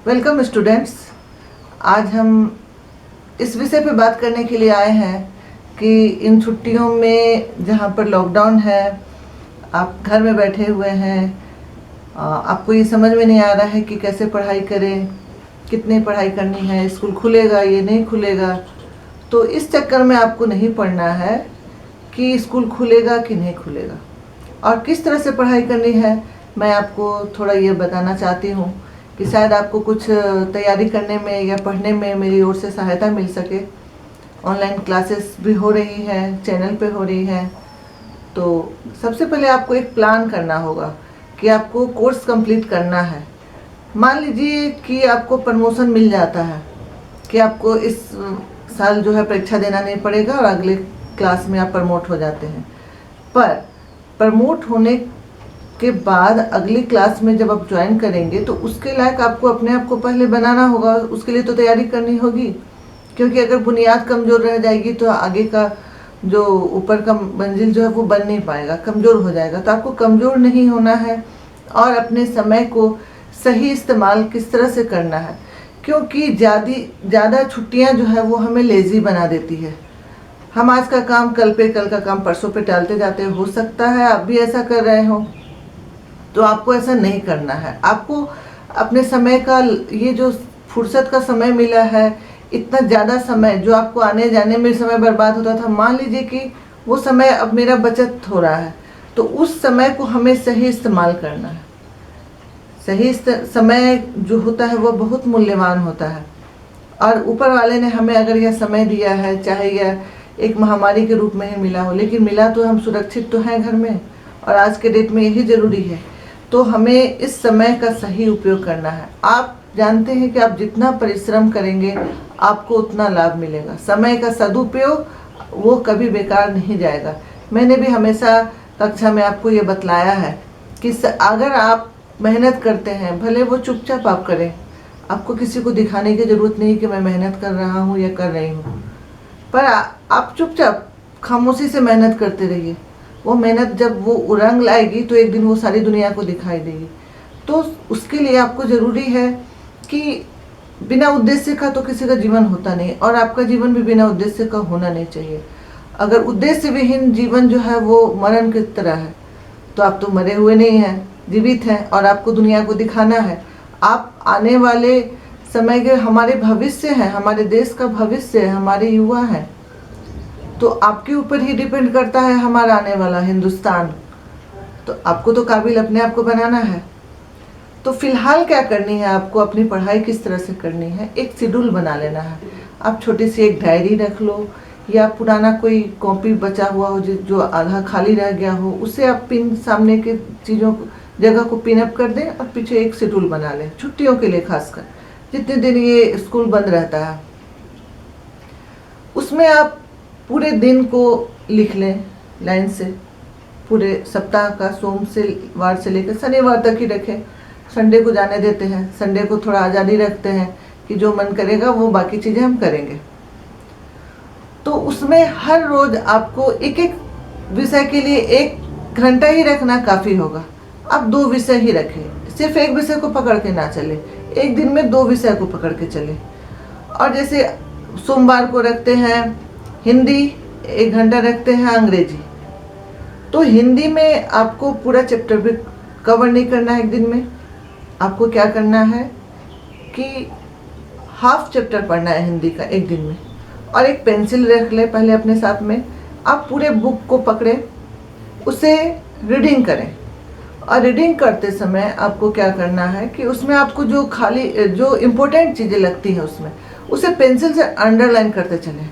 Welcome students. आज हम इस विषय पे बात करने के लिए आए हैं कि इन छुट्टियों में जहाँ पर लॉकडाउन है, आप घर में बैठे हुए हैं, आपको ये समझ में नहीं आ रहा है कि कैसे पढ़ाई करें, कितनी पढ़ाई करनी है, स्कूल खुलेगा ये नहीं खुलेगा। तो इस चक्कर में आपको नहीं पढ़ना है कि स्कूल खुलेगा कि नहीं खुलेगा और किस तरह से पढ़ाई करनी है। मैं आपको थोड़ा ये बताना चाहती हूँ कि शायद आपको कुछ तैयारी करने में या पढ़ने में मेरी ओर से सहायता मिल सके। ऑनलाइन क्लासेस भी हो रही हैं, चैनल पे हो रही हैं। तो सबसे पहले आपको एक प्लान करना होगा कि आपको कोर्स कंप्लीट करना है। मान लीजिए कि आपको प्रमोशन मिल जाता है कि आपको इस साल जो है परीक्षा देना नहीं पड़ेगा और अगले क्लास में आप प्रमोट हो जाते हैं। पर प्रमोट होने के बाद अगली क्लास में जब आप ज्वाइन करेंगे तो उसके लायक आपको अपने आप को पहले बनाना होगा, उसके लिए तो तैयारी करनी होगी। क्योंकि अगर बुनियाद कमज़ोर रह जाएगी तो आगे का जो ऊपर का मंजिल जो है वो बन नहीं पाएगा, कमज़ोर हो जाएगा। तो आपको कमज़ोर नहीं होना है और अपने समय को सही इस्तेमाल किस तरह से करना है, क्योंकि ज़्यादा छुट्टियाँ जो है वो हमें लेज़ी बना देती है। हम आज का काम कल पे, कल का काम परसों पे टालते जाते हैं। हो सकता है आप भी ऐसा कर रहे हो, तो आपको ऐसा नहीं करना है। आपको अपने समय का ये जो फुर्सत का समय मिला है, इतना ज़्यादा समय जो आपको आने जाने में समय बर्बाद होता था, मान लीजिए कि वो समय अब मेरा बचत हो रहा है, तो उस समय को हमें सही इस्तेमाल करना है। सही समय जो होता है वो बहुत मूल्यवान होता है और ऊपर वाले ने हमें अगर यह समय दिया है, चाहे यह एक महामारी के रूप में ही मिला हो, लेकिन मिला तो हम सुरक्षित तो हैं घर में, और आज के डेट में यही ज़रूरी है। तो हमें इस समय का सही उपयोग करना है। आप जानते हैं कि आप जितना परिश्रम करेंगे आपको उतना लाभ मिलेगा। समय का सदुपयोग वो कभी बेकार नहीं जाएगा। मैंने भी हमेशा कक्षा में आपको ये बतलाया है कि अगर आप मेहनत करते हैं, भले वो चुपचाप आप करें, आपको किसी को दिखाने की ज़रूरत नहीं कि मैं मेहनत कर रहा हूँ या कर रही हूँ, पर आप चुपचाप खामोशी से मेहनत करते रहिए। वो मेहनत जब वो रंग लाएगी तो एक दिन वो सारी दुनिया को दिखाई देगी। तो उसके लिए आपको ज़रूरी है कि बिना उद्देश्य का तो किसी का जीवन होता नहीं, और आपका जीवन भी बिना उद्देश्य का होना नहीं चाहिए। अगर उद्देश्य विहीन जीवन जो है वो मरण की तरह है, तो आप तो मरे हुए नहीं हैं, जीवित हैं, और आपको दुनिया को दिखाना है। आप आने वाले समय के हमारे भविष्य हैं, हमारे देश का भविष्य है, हमारे युवा हैं। तो आपके ऊपर ही डिपेंड करता है हमारा आने वाला हिंदुस्तान। तो आपको तो काबिल अपने आप को बनाना है। तो फिलहाल क्या करनी है, आपको अपनी पढ़ाई किस तरह से करनी है, एक शेड्यूल बना लेना है। आप छोटी सी एक डायरी रख लो, या पुराना कोई कॉपी बचा हुआ हो जो आधा खाली रह गया हो, उससे आप पिन सामने के चीज़ों जगह को पिन अप कर दें और पीछे एक शेड्यूल बना लें। छुट्टियों के लिए खासकर जितने दिन ये स्कूल बंद रहता है, उसमें आप पूरे दिन को लिख लें लाइन से। पूरे सप्ताह का सोमवार से लेकर शनिवार तक ही रखें। संडे को जाने देते हैं, संडे को थोड़ा आज़ादी रखते हैं कि जो मन करेगा वो बाकी चीज़ें हम करेंगे। तो उसमें हर रोज़ आपको एक एक विषय के लिए 1 घंटा ही रखना काफ़ी होगा। आप 2 विषय ही रखें, सिर्फ एक विषय को पकड़ के ना चले, एक दिन में 2 विषय को पकड़ के चले। और जैसे सोमवार को रखते हैं हिंदी, 1 घंटा रखते हैं अंग्रेजी। तो हिंदी में आपको पूरा चैप्टर भी कवर नहीं करना है एक दिन में। आपको क्या करना है कि हाफ चैप्टर पढ़ना है हिंदी का एक दिन में, और एक पेंसिल रख ले पहले अपने साथ में। आप पूरे बुक को पकड़े, उसे रीडिंग करें, और रीडिंग करते समय आपको क्या करना है कि उसमें आपको जो इम्पोर्टेंट चीज़ें लगती हैं उसमें उसे पेंसिल से अंडरलाइन करते चलें।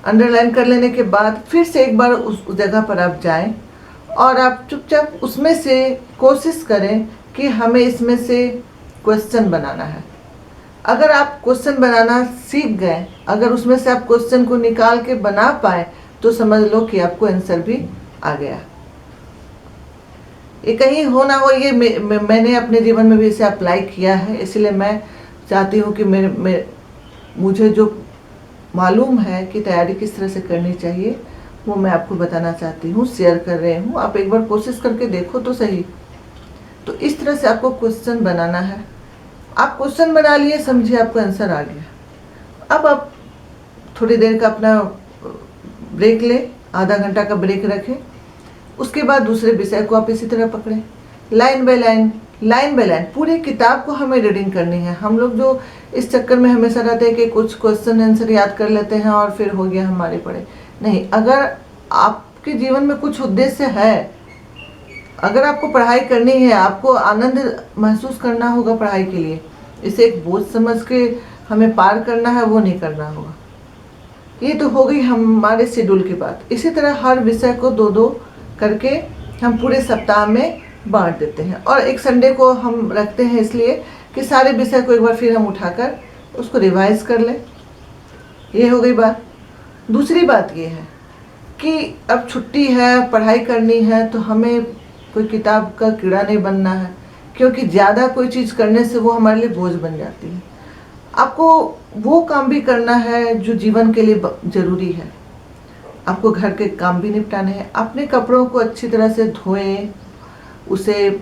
अंडरलाइन कर लेने के बाद फिर से एक बार उस जगह पर आप जाएं और आप चुपचाप उसमें से कोशिश करें कि हमें इसमें से क्वेश्चन बनाना है। अगर आप क्वेश्चन बनाना सीख गए, अगर उसमें से आप क्वेश्चन को निकाल के बना पाए, तो समझ लो कि आपको आंसर भी आ गया। ये कहीं हो ना हो, ये मैंने अपने जीवन में भी इसे अप्लाई किया है। इसलिए मैं चाहती हूँ कि मुझे जो मालूम है कि तैयारी किस तरह से करनी चाहिए, वो मैं आपको बताना चाहती हूँ, शेयर कर रही हूँ। आप एक बार कोशिश करके देखो तो सही। तो इस तरह से आपको क्वेश्चन बनाना है, आप क्वेश्चन बना लिए, समझिए आपको आंसर आ गया। अब आप थोड़ी देर का अपना ब्रेक लें, आधा घंटा का ब्रेक रखें। उसके बाद दूसरे विषय को आप इसी तरह पकड़ें, line by line, line by line. पूरी किताब को हमें रीडिंग करनी है। हम लोग जो इस चक्कर में हमेशा रहते हैं कि कुछ क्वेश्चन आंसर याद कर लेते हैं और फिर हो गया हमारे पढ़े। नहीं, अगर आपके जीवन में कुछ उद्देश्य है, अगर आपको पढ़ाई करनी है, आपको आनंद महसूस करना होगा पढ़ाई के लिए, इसे एक बोझ समझ के हमें पार करना है, वो नहीं करना होगा। ये तो हो गई हमारे शेड्यूल की बात। इसी तरह हर विषय को दो दो करके हम पूरे सप्ताह में बांट देते हैं, और एक संडे को हम रखते हैं इसलिए कि सारे विषय को एक बार फिर हम उठाकर उसको रिवाइज कर लें। ये हो गई बात। दूसरी बात ये है कि अब छुट्टी है, पढ़ाई करनी है, तो हमें कोई किताब का कीड़ा नहीं बनना है, क्योंकि ज़्यादा कोई चीज़ करने से वो हमारे लिए बोझ बन जाती है। आपको वो काम भी करना है जो जीवन के लिए ज़रूरी है। आपको घर के काम भी निपटाने हैं। अपने कपड़ों को अच्छी तरह से धोएं, उसे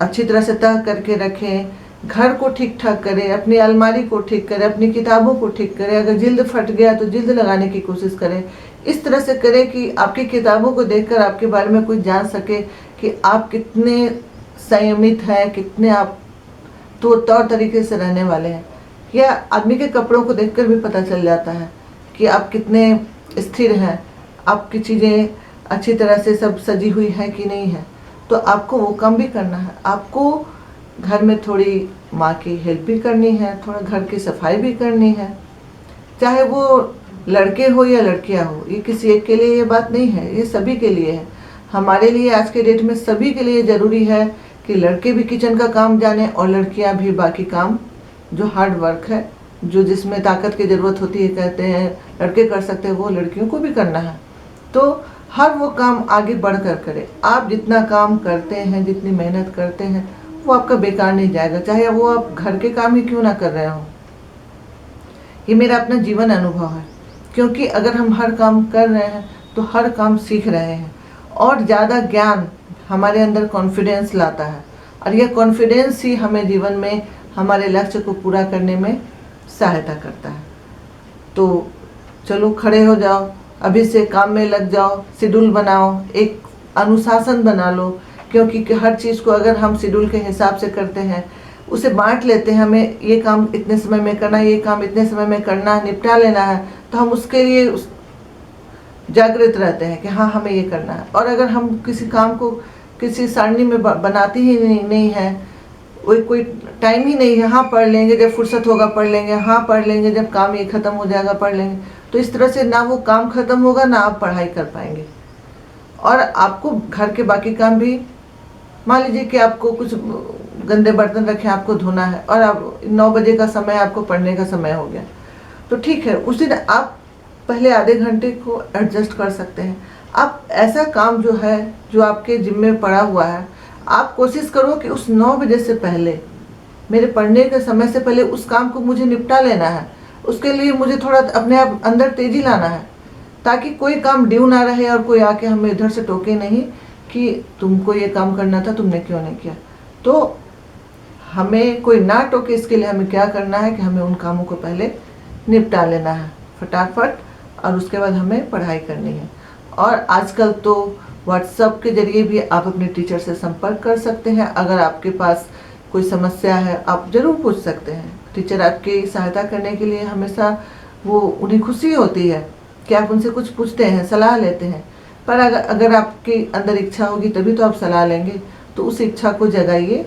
अच्छी तरह से तह करके रखें, घर को ठीक ठाक करें, अपनी अलमारी को ठीक करें, अपनी किताबों को ठीक करें। अगर जिल्द फट गया तो जिल्द लगाने की कोशिश करें। इस तरह से करें कि आपकी किताबों को देखकर आपके बारे में कोई जान सके कि आप कितने संयमित हैं, कितने आप तो तौर तरीके से रहने वाले हैं। या आदमी के कपड़ों को देखकर भी पता चल जाता है कि आप कितने स्थिर हैं, आपकी चीज़ें अच्छी तरह से सब सजी हुई है कि नहीं है। तो आपको वो काम भी करना है। आपको घर में थोड़ी माँ की हेल्प भी करनी है, थोड़ा घर की सफाई भी करनी है, चाहे वो लड़के हो या लड़कियां हो। ये किसी एक के लिए ये बात नहीं है, ये सभी के लिए है। हमारे लिए आज के डेट में सभी के लिए ज़रूरी है कि लड़के भी किचन का काम जाने और लड़कियां भी बाकी काम जो हार्ड वर्क है, जो जिसमें ताकत की ज़रूरत होती है, कहते हैं लड़के कर सकते हैं, वो लड़कियों को भी करना है। तो हर वो काम आगे बढ़ कर करें। आप जितना काम करते हैं, जितनी मेहनत करते हैं, वो आपका बेकार नहीं जाएगा, चाहे वो आप घर के काम ही क्यों ना कर रहे हो। ये मेरा अपना जीवन अनुभव है, क्योंकि अगर हम हर काम कर रहे हैं तो हर काम सीख रहे हैं, और ज़्यादा ज्ञान हमारे अंदर कॉन्फिडेंस लाता है, और यह कॉन्फिडेंस ही हमें जीवन में हमारे लक्ष्य को पूरा करने में सहायता करता है। तो चलो खड़े हो जाओ, अभी से काम में लग जाओ, शेड्यूल बनाओ, एक अनुशासन बना लो, क्योंकि हर चीज़ को अगर हम शेड्यूल के हिसाब से करते हैं, उसे बांट लेते हैं, हमें ये काम इतने समय में करना है, ये काम इतने समय में करना, निपटा लेना है, तो हम उसके लिए जागृत रहते हैं कि हाँ हमें ये करना है। और अगर हम किसी काम को किसी सारणी में बनाती ही नहीं है, कोई टाइम ही नहीं है, हाँ पढ़ लेंगे जब फुर्सत होगा, पढ़ लेंगे, हाँ पढ़ लेंगे जब काम ये ख़त्म हो जाएगा, पढ़ लेंगे, तो इस तरह से ना वो काम ख़त्म होगा, ना आप पढ़ाई कर पाएंगे। और आपको घर के बाकी काम भी, मान लीजिए कि आपको कुछ गंदे बर्तन रखे, आपको धोना है, और आप 9 बजे का समय आपको पढ़ने का समय हो गया, तो ठीक है, उस दिन आप पहले आधे घंटे को एडजस्ट कर सकते हैं। आप ऐसा काम जो है, जो आपके जिम्मे पड़ा हुआ है, आप कोशिश करो कि उस 9 बजे से पहले, मेरे पढ़ने के समय से पहले उस काम को मुझे निपटा लेना है। उसके लिए मुझे थोड़ा अपने आप अंदर तेज़ी लाना है, ताकि कोई काम ड्यू ना रहे और कोई आके हमें इधर से टोके नहीं कि तुमको ये काम करना था, तुमने क्यों नहीं किया। तो हमें कोई ना टोके, इसके लिए हमें क्या करना है कि हमें उन कामों को पहले निपटा लेना है फटाफट, और उसके बाद हमें पढ़ाई करनी है। और आजकल तो व्हाट्सएप के जरिए भी आप अपने टीचर से संपर्क कर सकते हैं। अगर आपके पास कोई समस्या है, आप ज़रूर पूछ सकते हैं। टीचर आपकी सहायता करने के लिए हमेशा, वो उन्हें खुशी होती है कि आप उनसे कुछ पूछते हैं, सलाह लेते हैं। पर अगर आपके अंदर इच्छा होगी तभी तो आप सलाह लेंगे, तो उस इच्छा को जगाइए।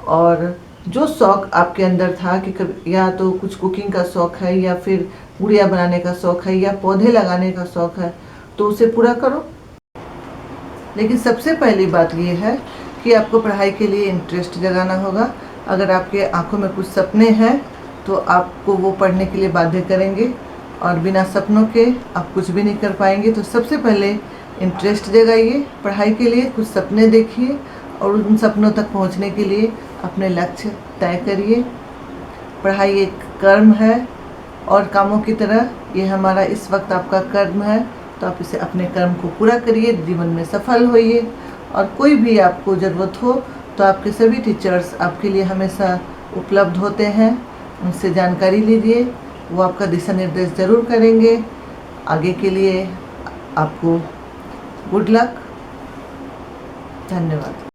और जो शौक़ आपके अंदर था कि कभी, या तो कुछ कुकिंग का शौक़ है, या फिर गुड़िया बनाने का शौक़ है, या पौधे लगाने का शौक़ है, तो उसे पूरा करो। लेकिन सबसे पहली बात ये है कि आपको पढ़ाई के लिए इंटरेस्ट जगाना होगा। अगर आपके आंखों में कुछ सपने हैं तो आपको वो पढ़ने के लिए बाध्य करेंगे, और बिना सपनों के आप कुछ भी नहीं कर पाएंगे। तो सबसे पहले इंटरेस्ट जगाइए पढ़ाई के लिए, कुछ सपने देखिए, और उन सपनों तक पहुंचने के लिए अपने लक्ष्य तय करिए। पढ़ाई एक कर्म है, और कामों की तरह ये हमारा इस वक्त आपका कर्म है, तो आप इसे, अपने कर्म को पूरा करिए, जीवन में सफल होइए। और कोई भी आपको ज़रूरत हो तो आपके सभी टीचर्स आपके लिए हमेशा उपलब्ध होते हैं, उनसे जानकारी लीजिए, वो आपका दिशा निर्देश ज़रूर करेंगे। आगे के लिए आपको गुड लक। धन्यवाद।